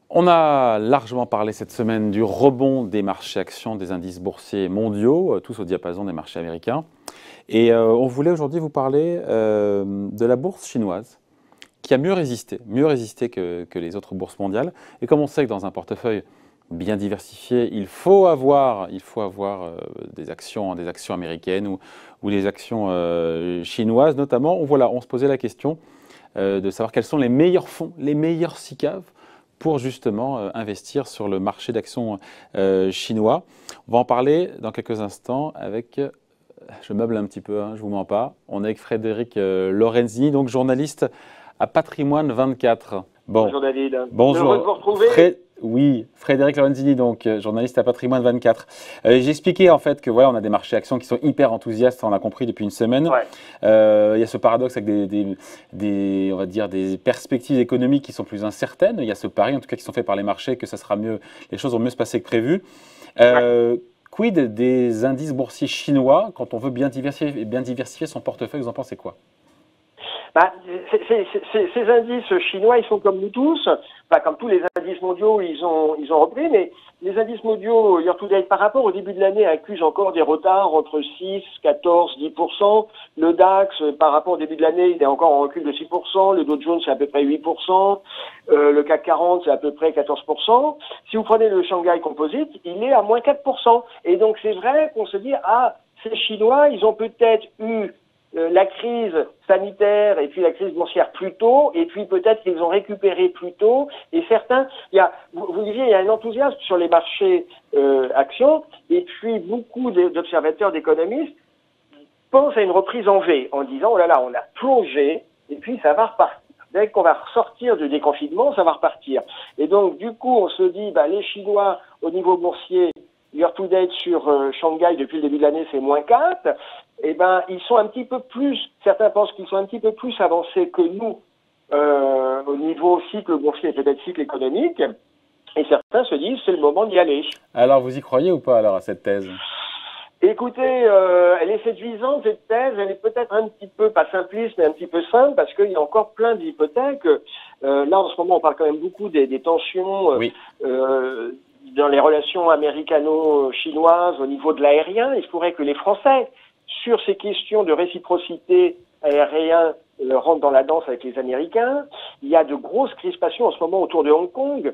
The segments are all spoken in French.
On a largement parlé cette semaine du rebond des marchés actions des indices boursiers mondiaux, tous au diapason des marchés américains. Et on voulait aujourd'hui vous parler de la bourse chinoise, qui a mieux résisté que les autres bourses mondiales. Et comme on sait que dans un portefeuille bien diversifié, il faut avoir des actions américaines ou des actions chinoises notamment. On se posait la question de savoir quels sont les meilleurs fonds, les meilleurs SICAV pour justement investir sur le marché d'actions chinois. On va en parler dans quelques instants avec, je meuble un petit peu, je ne vous mens pas, on est avec Frédéric Lorenzini, donc journaliste à Patrimoine 24. Bon. Bonjour David. Bonjour. Heureux de vous retrouver. Oui, Frédéric Lorenzini, donc journaliste à Patrimoine 24. J'ai expliqué en fait que voilà, on a des marchés actions qui sont hyper enthousiastes, on l'a compris depuis une semaine. Ouais. Il y a ce paradoxe avec on va dire des perspectives économiques qui sont plus incertaines. Il y a ce pari, en tout cas, qui sont faits par les marchés que ça sera mieux, les choses vont mieux se passer que prévu. Quid des indices boursiers chinois quand on veut bien diversifier son portefeuille? Vous en pensez quoi? Ces indices chinois, ils sont comme nous tous, comme tous les indices mondiaux, ils ont repris, mais les indices mondiaux, year-to-date, par rapport au début de l'année, accusent encore des retards entre 6, 14, 10%. Le DAX, par rapport au début de l'année, il est encore en recul de 6%. Le Dow Jones, c'est à peu près 8%. Le CAC 40, c'est à peu près 14%. Si vous prenez le Shanghai Composite, il est à moins 4%. Et donc, c'est vrai qu'on se dit, ces Chinois, ils ont peut-être eu la crise sanitaire et puis la crise boursière plus tôt, et puis peut-être qu'ils ont récupéré plus tôt, et certains, vous disiez, il y a un enthousiasme sur les marchés actions, et puis beaucoup d'observateurs, d'économistes pensent à une reprise en V, en disant, oh là là, on a plongé, et puis ça va repartir. Dès qu'on va ressortir du déconfinement, ça va repartir. Et donc, du coup, on se dit, les Chinois, au niveau boursier, year-to-date sur Shanghai, depuis le début de l'année, c'est moins 4. Ils sont un petit peu plus, certains pensent qu'ils sont un petit peu plus avancés que nous au niveau cycle boursier et peut-être cycle économique. Et certains se disent, c'est le moment d'y aller. Alors, vous y croyez ou pas alors à cette thèse? Écoutez, elle est séduisante, cette thèse. Elle est peut-être un petit peu, pas simpliste, mais un petit peu simple, parce qu'il y a encore plein d'hypothèques. Là, en ce moment, on parle quand même beaucoup des tensions dans les relations américano-chinoises au niveau de l'aérien. Il se pourrait que les Français, sur ces questions de réciprocité aérienne, rentrent dans la danse avec les Américains. Il y a de grosses crispations en ce moment autour de Hong Kong.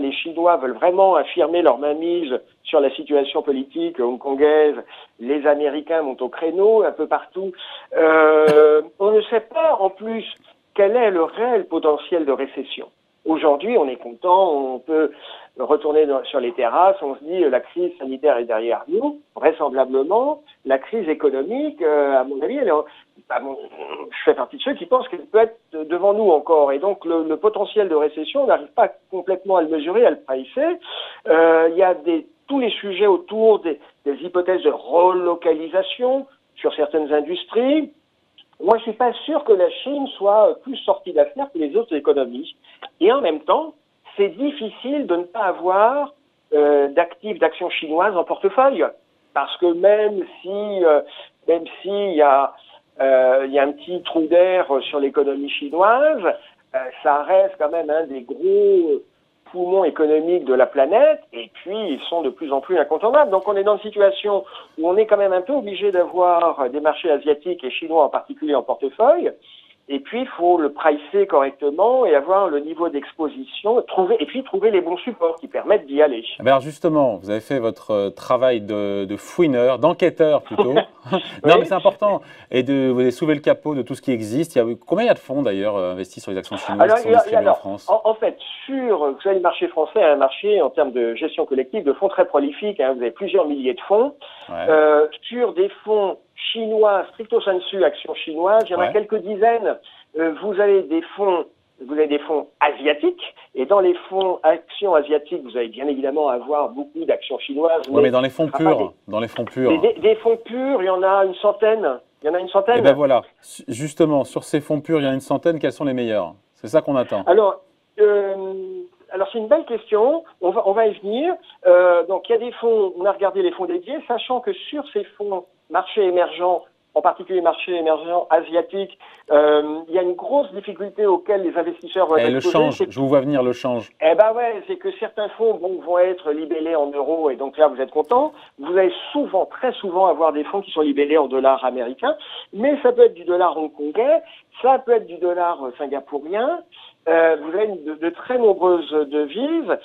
Les Chinois veulent vraiment affirmer leur mainmise sur la situation politique hongkongaise. Les Américains montent au créneau un peu partout. On ne sait pas en plus quel est le réel potentiel de récession. Aujourd'hui, on est content, on peut retourner sur les terrasses, on se dit la crise sanitaire est derrière nous, vraisemblablement. La crise économique, à mon avis, je fais partie de ceux qui pensent qu'elle peut être devant nous encore. Et donc, le potentiel de récession, on n'arrive pas complètement à le mesurer, à le pricer. Il y a tous les sujets autour des hypothèses de relocalisation sur certaines industries. Moi, je suis pas sûr que la Chine soit plus sortie d'affaire que les autres économies. Et en même temps, c'est difficile de ne pas avoir d'actions chinoises en portefeuille. Parce que même si il y a un petit trou d'air sur l'économie chinoise, ça reste quand même un des gros poumons économiques de la planète, et puis ils sont de plus en plus incontournables. Donc on est dans une situation où on est quand même un peu obligé d'avoir des marchés asiatiques et chinois en particulier en portefeuille, et puis il faut le pricer correctement et avoir le niveau d'exposition, trouver les bons supports qui permettent d'y aller. Alors justement, vous avez fait votre travail de fouineur, d'enquêteur plutôt. Non, mais c'est important. Et vous avez soulevé le capot de tout ce qui existe. Combien il y a de fonds d'ailleurs investis sur les actions chinoises qui sont distribués en France? En fait, vous savez, le marché français est un marché en termes de gestion collective de fonds très prolifique. Vous avez plusieurs milliers de fonds. Ouais. Sur des fonds chinois, stricto sensu, actions chinoises, il y en a quelques dizaines. Vous avez des fonds asiatiques, et dans les fonds actions asiatiques, vous allez bien évidemment avoir beaucoup d'actions chinoises. Oui, mais dans les fonds purs, Des fonds purs, il y en a une centaine. Et bien voilà, justement, sur ces fonds purs, il y en a une centaine, quels sont les meilleurs? C'est ça qu'on attend. Alors c'est une belle question, on va y venir. Donc il y a des fonds, on a regardé les fonds dédiés, sachant que sur ces fonds marchés émergents, en particulier les marchés émergents asiatiques, il y a une grosse difficulté auquel les investisseurs vont être le change, je vous vois venir, le change. Eh ben ouais, c'est que certains fonds vont être libellés en euros et donc là vous êtes content. Vous allez souvent, très souvent avoir des fonds qui sont libellés en dollars américains, mais ça peut être du dollar hongkongais, ça peut être du dollar singapourien. Vous avez de très nombreuses devises.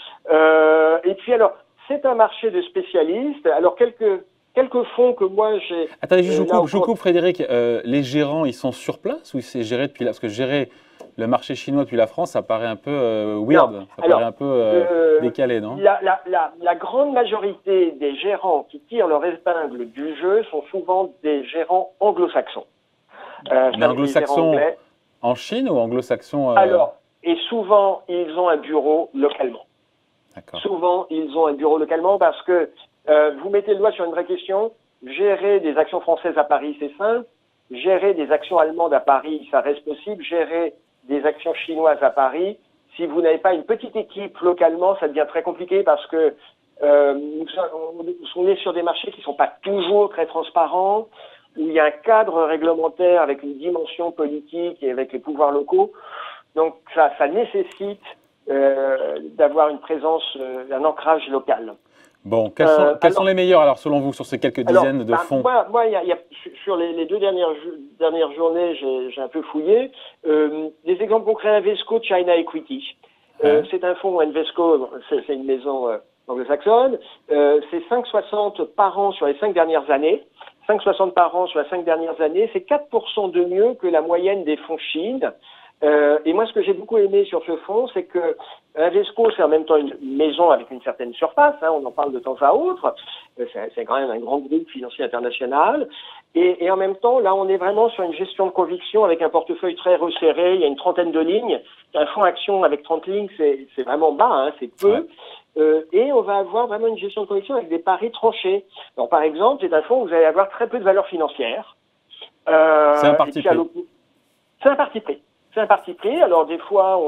Et puis alors, c'est un marché de spécialistes. Alors quelques fonds que moi j'ai. Attendez, je vous coupe, Frédéric. Les gérants, ils sont sur place ou c'est géré depuis là? Parce que gérer le marché chinois depuis la France, ça paraît un peu weird, Non. ça paraît un peu décalé, non? La grande majorité des gérants qui tirent leur épingle du jeu sont souvent des gérants anglo-saxons. Mais anglo-saxons en Chine ou anglo-saxons Alors, et souvent, ils ont un bureau localement. Souvent, ils ont un bureau localement parce que vous mettez le doigt sur une vraie question. Gérer des actions françaises à Paris, c'est simple. Gérer des actions allemandes à Paris, ça reste possible. Gérer des actions chinoises à Paris, si vous n'avez pas une petite équipe localement, ça devient très compliqué parce que on est sur des marchés qui ne sont pas toujours très transparents, où il y a un cadre réglementaire avec une dimension politique et avec les pouvoirs locaux. Donc ça nécessite d'avoir une présence, un ancrage local. Bon, quels sont les meilleurs alors selon vous sur ces quelques dizaines de fonds? Moi, sur les deux dernières journées, j'ai un peu fouillé. Des exemples concrets, Invesco China Equity. C'est un fonds, Invesco, c'est une maison anglo-saxonne. C'est 5,60 par an sur les 5 dernières années. 5,60 par an sur les 5 dernières années, c'est 4% de mieux que la moyenne des fonds Chine. Et moi, ce que j'ai beaucoup aimé sur ce fonds, c'est que Invesco, c'est en même temps une maison avec une certaine surface, hein, on en parle de temps à autre, c'est quand même un grand groupe financier international, et en même temps, là, on est vraiment sur une gestion de conviction avec un portefeuille très resserré, il y a une trentaine de lignes, un fonds action avec 30 lignes, c'est vraiment bas, hein, c'est peu, et on va avoir vraiment une gestion de conviction avec des paris tranchés. Alors, par exemple, c'est un fonds où vous allez avoir très peu de valeur financière. C'est un parti pris. C'est un parti pris. C'est un parti pris. Alors des fois,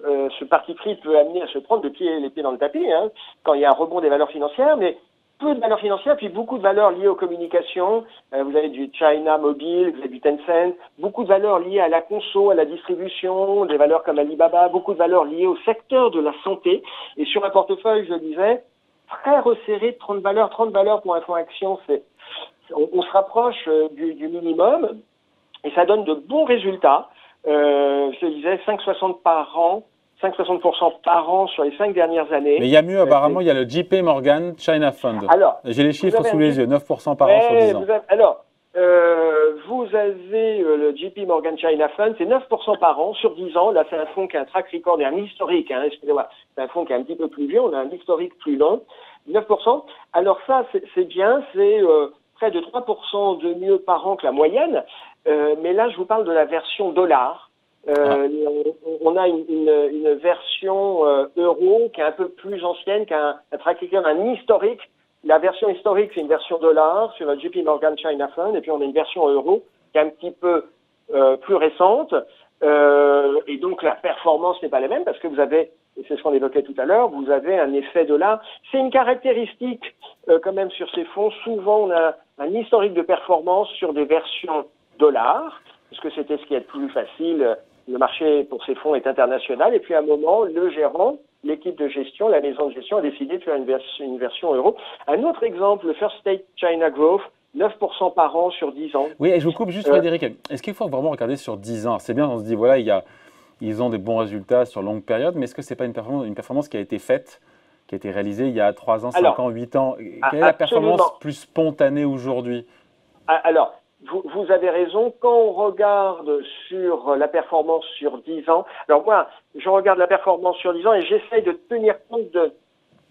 ce parti pris peut amener à se prendre les pieds dans le tapis, hein, quand il y a un rebond des valeurs financières, mais peu de valeurs financières, puis beaucoup de valeurs liées aux communications. Vous avez du China Mobile, vous avez du Tencent, beaucoup de valeurs liées à la conso, à la distribution, des valeurs comme Alibaba, beaucoup de valeurs liées au secteur de la santé. Et sur un portefeuille, je disais, très resserré de 30 valeurs. 30 valeurs pour un fonds action, on se rapproche du minimum, et ça donne de bons résultats. Je disais 5,60 par an, 5,60% par an sur les 5 dernières années. Mais il y a mieux, apparemment, il y a le JP Morgan China Fund. Alors, j'ai les chiffres sous les yeux, 9% par an sur 10 ans. Vous avez le JP Morgan China Fund, c'est 9% par an sur 10 ans. Là, c'est un fonds qui a un track record et un historique, hein, excusez-moi, c'est un fonds qui est un petit peu plus vieux, on a un historique plus long. 9%. Alors ça, c'est bien, c'est près de 3% de mieux par an que la moyenne. Mais là, je vous parle de la version dollar. On a une version euro qui est un peu plus ancienne, qui a un track record, un historique. La version historique, c'est une version dollar sur le JP Morgan China Fund, et puis on a une version euro qui est un petit peu plus récente. Et donc la performance n'est pas la même parce que vous avez, et c'est ce qu'on évoquait tout à l'heure, vous avez un effet dollar. C'est une caractéristique quand même sur ces fonds. Souvent, on a un historique de performance sur des versions dollars, parce que c'était ce qui est le plus facile. Le marché pour ces fonds est international. Et puis à un moment, le gérant, l'équipe de gestion, la maison de gestion a décidé de faire une version euro. Un autre exemple, le First State China Growth, 9% par an sur 10 ans. Oui, et je vous coupe juste, Frédéric. Est-ce qu'il faut vraiment regarder sur 10 ans? C'est bien, on se dit, voilà, ils ont des bons résultats sur longue période, mais est-ce que ce n'est pas une performance qui a été faite, qui a été réalisée il y a 3 ans, 5 ans, 8 ans? Quelle est la performance plus spontanée aujourd'hui? Alors, vous avez raison. Quand on regarde sur la performance sur 10 ans, alors moi, je regarde la performance sur 10 ans et j'essaye de tenir compte de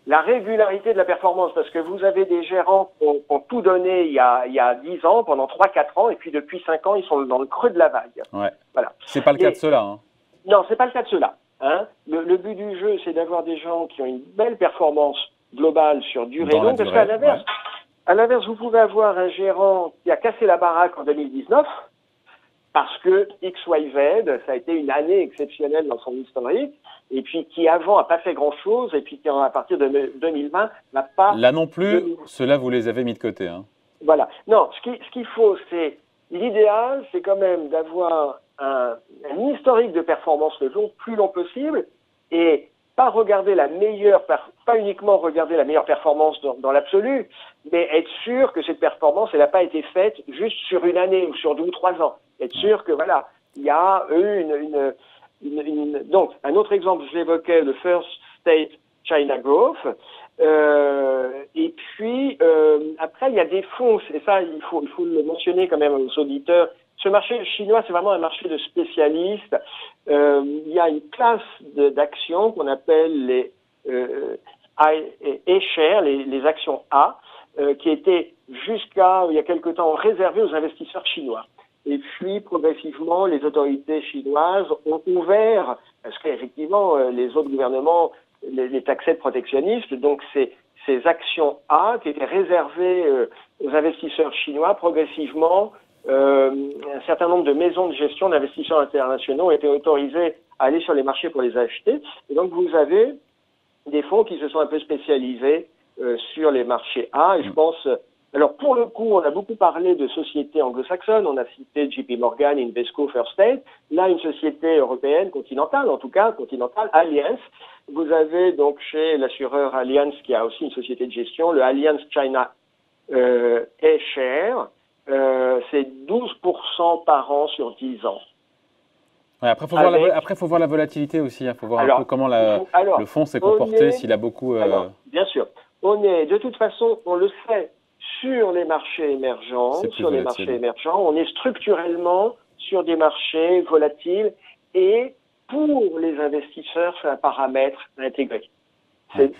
la régularité de la performance, parce que vous avez des gérants qui ont tout donné il y a 10 ans, pendant 3-4 ans, et puis depuis 5 ans, ils sont dans le creux de la vague. Ouais. Voilà. C'est pas le cas de ceux-là. Hein. Non, c'est pas le cas de ceux-là. Hein. Le but du jeu, c'est d'avoir des gens qui ont une belle performance globale sur durée longue, parce qu'à l'inverse, à l'inverse, vous pouvez avoir un gérant qui a cassé la baraque en 2019, parce que XYZ, ça a été une année exceptionnelle dans son historique, et puis qui avant n'a pas fait grand-chose, et puis qui à partir de 2020 n'a pas... Là non plus, ceux-là vous les avez mis de côté. Hein. Voilà. Non, ce qu'il faut, c'est l'idéal, c'est quand même d'avoir un historique de performance le plus long possible et pas regarder pas uniquement regarder la meilleure performance dans l'absolu, mais être sûr que cette performance, elle n'a pas été faite juste sur une année ou sur 2 ou 3 ans. Être sûr que voilà, il y a donc un autre exemple, je l'évoquais, le First State China Growth. Et puis après, il y a des fonds, et ça, il faut le mentionner quand même aux auditeurs. Ce marché chinois, c'est vraiment un marché de spécialistes. Il y a une classe d'actions qu'on appelle les A-shares, les actions A, qui étaient jusqu'à il y a quelque temps réservées aux investisseurs chinois. Et puis, progressivement, les autorités chinoises ont ouvert, parce qu'effectivement, les autres gouvernements les taxaient de protectionnistes, donc ces actions A qui étaient réservées aux investisseurs chinois, progressivement, un certain nombre de maisons de gestion d'investisseurs internationaux ont été autorisées à aller sur les marchés pour les acheter. Et donc, vous avez des fonds qui se sont un peu spécialisés sur les marchés A. Et je pense... Alors, pour le coup, on a beaucoup parlé de sociétés anglo-saxonnes. On a cité JP Morgan, Invesco, First State. Là, une société européenne, continentale, en tout cas, continentale, Allianz. Vous avez donc chez l'assureur Allianz, qui a aussi une société de gestion, le Allianz China A-Share. C'est 12% par an sur 10 ans. Ouais, après, faut voir la volatilité aussi. Il faut voir un peu comment le fonds s'est comporté, s'il a beaucoup... Alors, bien sûr. On est, de toute façon, on le sait, sur les marchés émergents, on est structurellement sur des marchés volatiles et pour les investisseurs, c'est un paramètre à intégrer.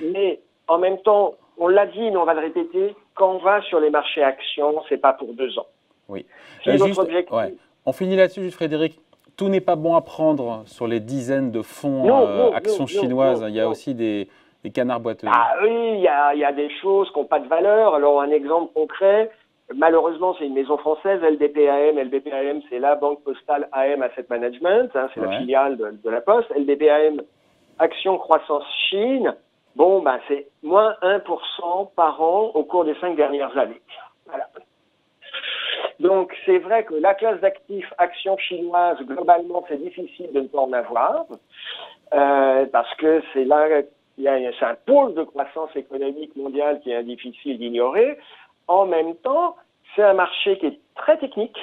Mais en même temps, on l'a dit, mais on va le répéter, quand on va sur les marchés actions, c'est pas pour 2 ans. Oui. C'est notre objectif. Ouais. On finit là-dessus, juste Frédéric. Tout n'est pas bon à prendre sur les dizaines de fonds actions chinoises. Il y a aussi des canards boiteux. Ah oui, il y a des choses qui n'ont pas de valeur. Alors, un exemple concret, malheureusement, c'est une maison française, LDPAM. LDPAM, c'est la Banque Postale AM Asset Management, c'est la filiale de la Poste. LDPAM, Action Croissance Chine, bon, c'est moins 1% par an au cours des 5 dernières années. Voilà. Donc, c'est vrai que la classe d'actifs actions chinoises, globalement, c'est difficile de ne pas en avoir, parce que c'est là... C'est un pôle de croissance économique mondiale qui est difficile d'ignorer. En même temps, c'est un marché qui est très technique.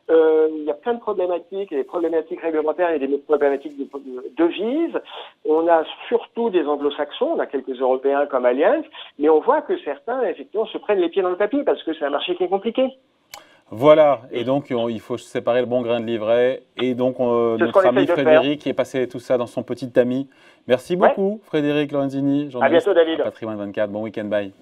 Il y a plein de problématiques, il y a des problématiques réglementaires, il y a des problématiques de devises. On a surtout des anglo-saxons, on a quelques Européens comme Allianz, mais on voit que certains, effectivement, se prennent les pieds dans le tapis parce que c'est un marché qui est compliqué. Voilà, et donc il faut séparer le bon grain de l'ivraie. Et donc notre ami Frédéric qui est passé tout ça dans son petit tamis. Merci beaucoup Frédéric Lorenzini, journaliste à Patrimoine 24. Bon week-end, bye.